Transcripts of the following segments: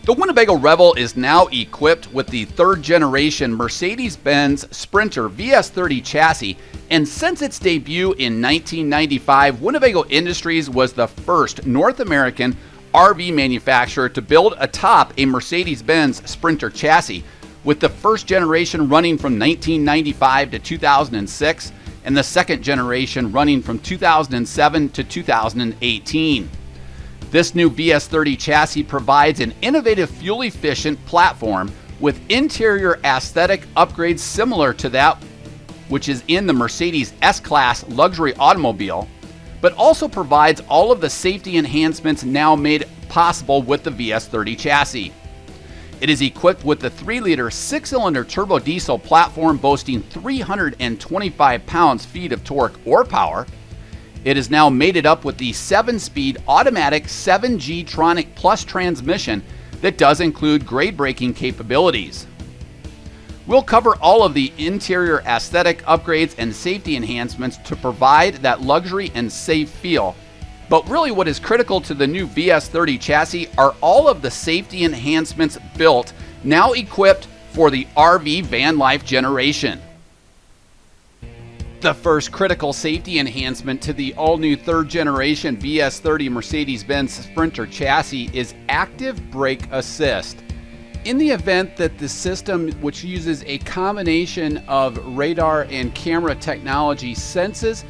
The Winnebago Revel is now equipped with the third generation Mercedes Benz Sprinter VS30 chassis, and since its debut in 1995, Winnebago Industries was the first North American RV manufacturer to build atop a Mercedes Benz Sprinter chassis, with the first generation running from 1995 to 2006 and the second generation running from 2007 to 2018. This new VS30 chassis provides an innovative fuel-efficient platform with interior aesthetic upgrades similar to that which is in the Mercedes S-Class luxury automobile, but also provides all of the safety enhancements now made possible with the VS30 chassis. It is equipped with the 3-liter 6-cylinder turbo diesel platform boasting 325 pounds-feet of torque or power. It is now mated up with the 7-speed automatic 7G Tronic Plus transmission that does include grade braking capabilities. We'll cover all of the interior aesthetic upgrades and safety enhancements to provide that luxury and safe feel. But really what is critical to the new VS30 chassis are all of the safety enhancements built, now equipped for the RV van life generation. The first critical safety enhancement to the all-new third-generation VS30 Mercedes-Benz Sprinter chassis is active brake assist. In the event that the system, which uses a combination of radar and camera technology, senses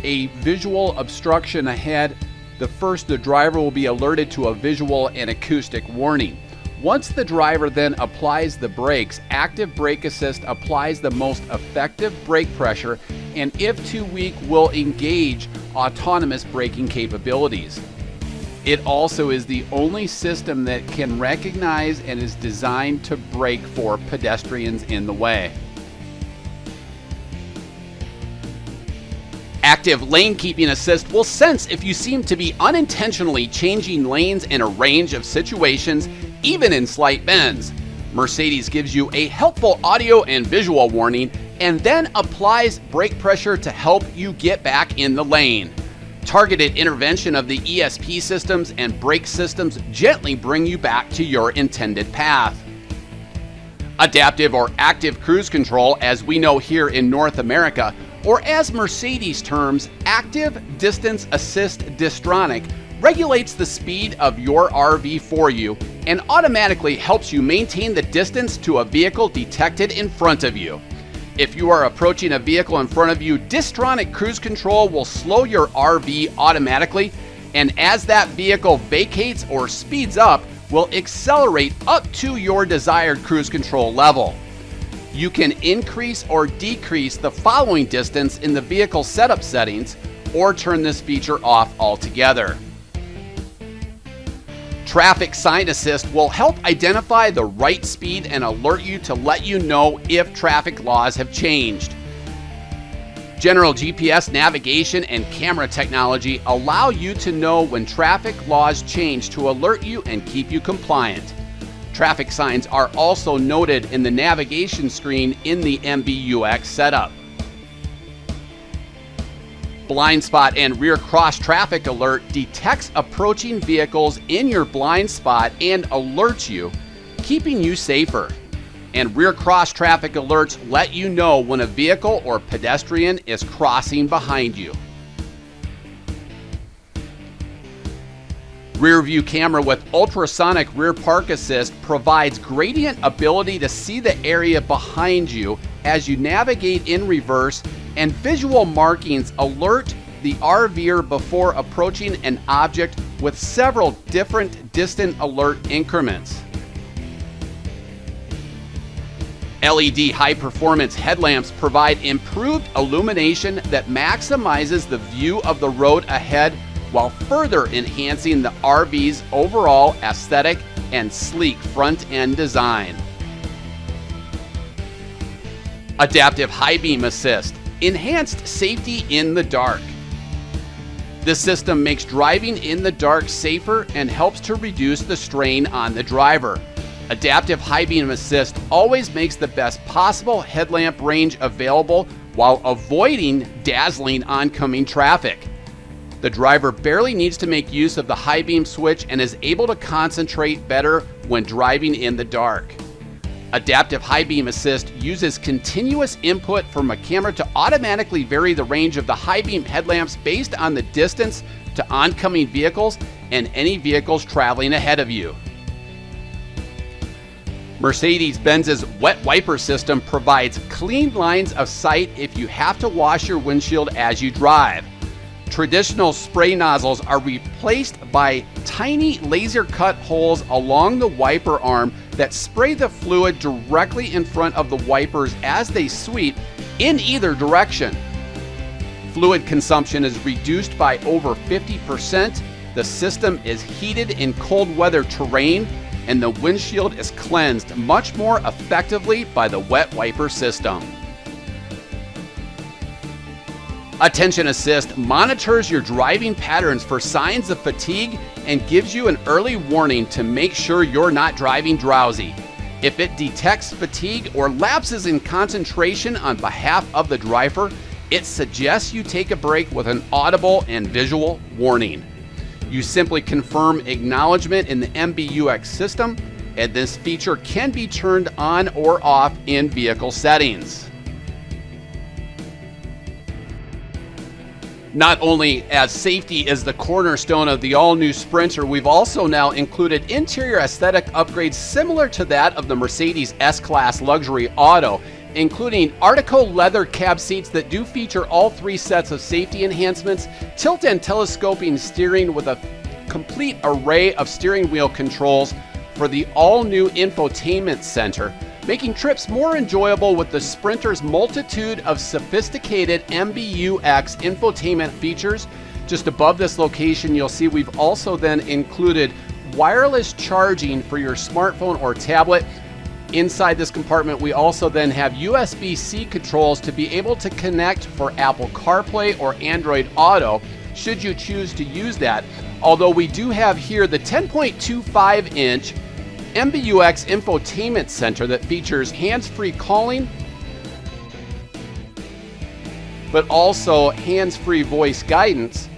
a visual obstruction ahead, the driver will be alerted to a visual and acoustic warning. Once the driver then applies the brakes, active brake assist applies the most effective brake pressure, and if too weak, will engage autonomous braking capabilities. It also is the only system that can recognize and is designed to brake for pedestrians in the way. Active lane keeping assist will sense if you seem to be unintentionally changing lanes in a range of situations, even in slight bends. Mercedes gives you a helpful audio and visual warning and then applies brake pressure to help you get back in the lane. Targeted intervention of the ESP systems and brake systems gently bring you back to your intended path. Adaptive or active cruise control, as we know here in North America, or as Mercedes terms, active distance assist Distronic, regulates the speed of your RV for you and automatically helps you maintain the distance to a vehicle detected in front of you. If you are approaching a vehicle in front of you, Distronic Cruise Control will slow your RV automatically, and as that vehicle vacates or speeds up, will accelerate up to your desired cruise control level. You can increase or decrease the following distance in the vehicle setup settings, or turn this feature off altogether. Traffic Sign Assist will help identify the right speed and alert you to let you know if traffic laws have changed. General GPS navigation and camera technology allow you to know when traffic laws change to alert you and keep you compliant. Traffic signs are also noted in the navigation screen in the MBUX setup. Blind spot and rear cross traffic alert detects approaching vehicles in your blind spot and alerts you, keeping you safer. And rear cross traffic alerts let you know when a vehicle or pedestrian is crossing behind you. Rearview camera with ultrasonic rear park assist provides gradient ability to see the area behind you as you navigate in reverse, and visual markings alert the RVer before approaching an object with several different distant alert increments. LED high-performance headlamps provide improved illumination that maximizes the view of the road ahead while further enhancing the RV's overall aesthetic and sleek front-end design. Adaptive Highbeam Assist, enhanced safety in the dark. This system makes driving in the dark safer and helps to reduce the strain on the driver. Adaptive Highbeam Assist always makes the best possible headlamp range available while avoiding dazzling oncoming traffic. The driver barely needs to make use of the Highbeam switch and is able to concentrate better when driving in the dark. Adaptive Highbeam Assist uses continuous input from a camera to automatically vary the range of the Highbeam headlamps based on the distance to oncoming vehicles and any vehicles traveling ahead of you. Mercedes-Benz's wet wiper system provides clean lines of sight if you have to wash your windshield as you drive. Traditional spray nozzles are replaced by tiny laser cut holes along the wiper arm that spray the fluid directly in front of the wipers as they sweep in either direction. Fluid consumption is reduced by over 50%. The system is heated in cold weather terrain, and the windshield is cleansed much more effectively by the wet wiper system. Attention Assist monitors your driving patterns for signs of fatigue and gives you an early warning to make sure you're not driving drowsy. If it detects fatigue or lapses in concentration on behalf of the driver, it suggests you take a break with an audible and visual warning. You simply confirm acknowledgement in the MBUX system, and this feature can be turned on or off in vehicle settings. Not only as safety is the cornerstone of the all-new Sprinter, we've also now included interior aesthetic upgrades similar to that of the Mercedes S-Class luxury auto, including Artico leather cab seats that do feature all three sets of safety enhancements, tilt and telescoping steering with a complete array of steering wheel controls for the all-new infotainment center, making trips more enjoyable with the Sprinter's multitude of sophisticated MBUX infotainment features. Just above this location, you'll see we've also then included wireless charging for your smartphone or tablet. Inside this compartment, we also then have USB-C controls to be able to connect for Apple CarPlay or Android Auto, should you choose to use that. Although we do have here the 10.25-inch MBUX infotainment center that features hands-free calling, but also hands-free voice guidance.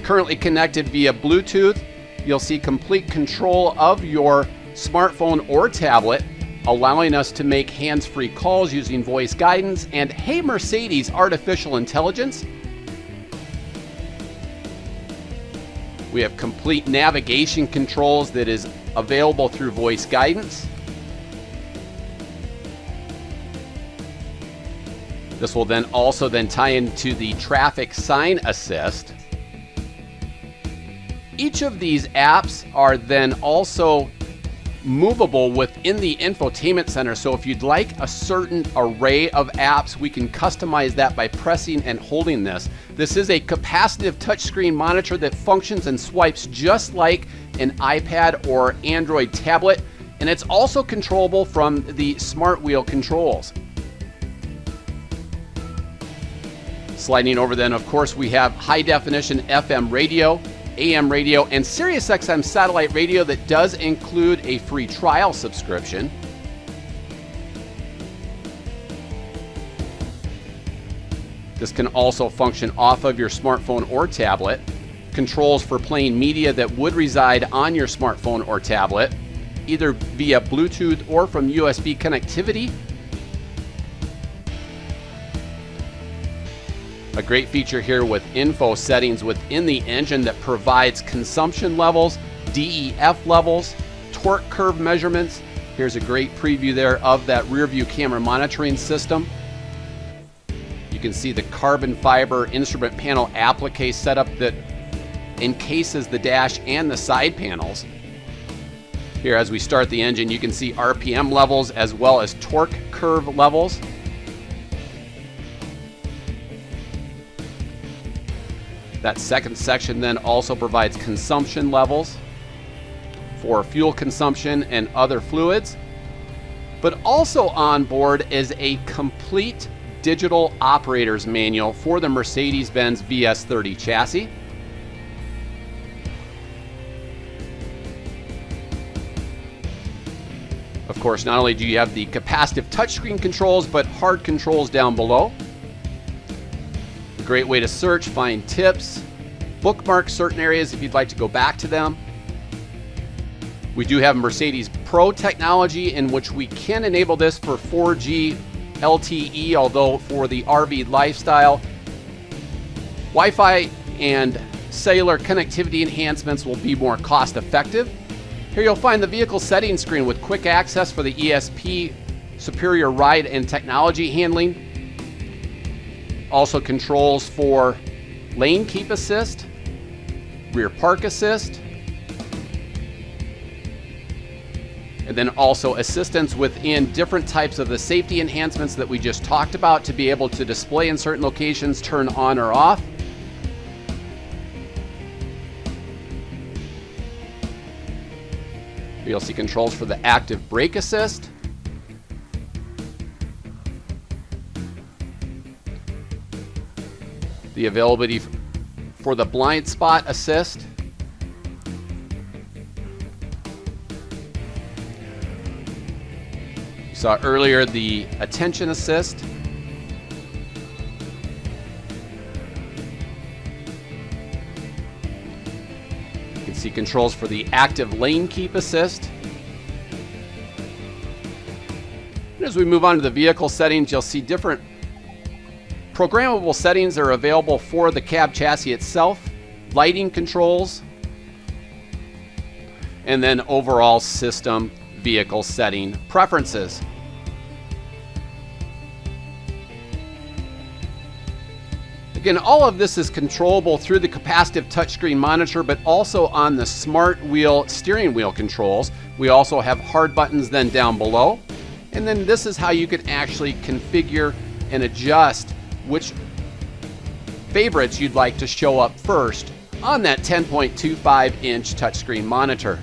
Currently connected via Bluetooth, you'll see complete control of your smartphone or tablet, allowing us to make hands-free calls using voice guidance and Hey Mercedes artificial intelligence. We have complete navigation controls that is available through voice guidance. This will then also tie into the traffic sign assist. Each of these apps are then also movable within the infotainment center. So if you'd like a certain array of apps, we can customize that by pressing and holding this. This is a capacitive touchscreen monitor that functions and swipes just like an iPad or Android tablet, and it's also controllable from the smart wheel controls. Sliding over then, of course, we have high definition FM radio, AM radio, and Sirius XM satellite radio that does include a free trial subscription. This can also function off of your smartphone or tablet. Controls for playing media that would reside on your smartphone or tablet, either via Bluetooth or from USB connectivity. A great feature here with info settings within the engine that provides consumption levels, DEF levels, torque curve measurements. Here's a great preview there of that rear view camera monitoring system. You can see the carbon fiber instrument panel applique setup that encases the dash and the side panels. Here, as we start the engine, you can see RPM levels as well as torque curve levels. That second section then also provides consumption levels for fuel consumption and other fluids. But also on board is a complete digital operator's manual for the Mercedes-Benz VS30 chassis. Of course, not only do you have the capacitive touchscreen controls, but hard controls down below. A great way to search, find tips, bookmark certain areas if you'd like to go back to them. We do have Mercedes Pro technology in which we can enable this for 4G LTE, although for the RV lifestyle, Wi-Fi and cellular connectivity enhancements will be more cost effective. Here you'll find the vehicle settings screen with quick access for the ESP, superior ride and technology handling. Also controls for lane keep assist, rear park assist, and then also assistance within different types of the safety enhancements that we just talked about to be able to display in certain locations, turn on or off. You'll see controls for the active brake assist, the availability for the blind spot assist, you saw earlier the attention assist, you can see controls for the active lane keep assist. And as we move on to the vehicle settings, you'll see different programmable settings are available for the cab chassis itself, lighting controls, and then overall system vehicle setting preferences. Again, all of this is controllable through the capacitive touchscreen monitor, but also on the smart wheel steering wheel controls. We also have hard buttons then down below. And then this is how you can actually configure and adjust which favorites you'd like to show up first on that 10.25-inch touchscreen monitor.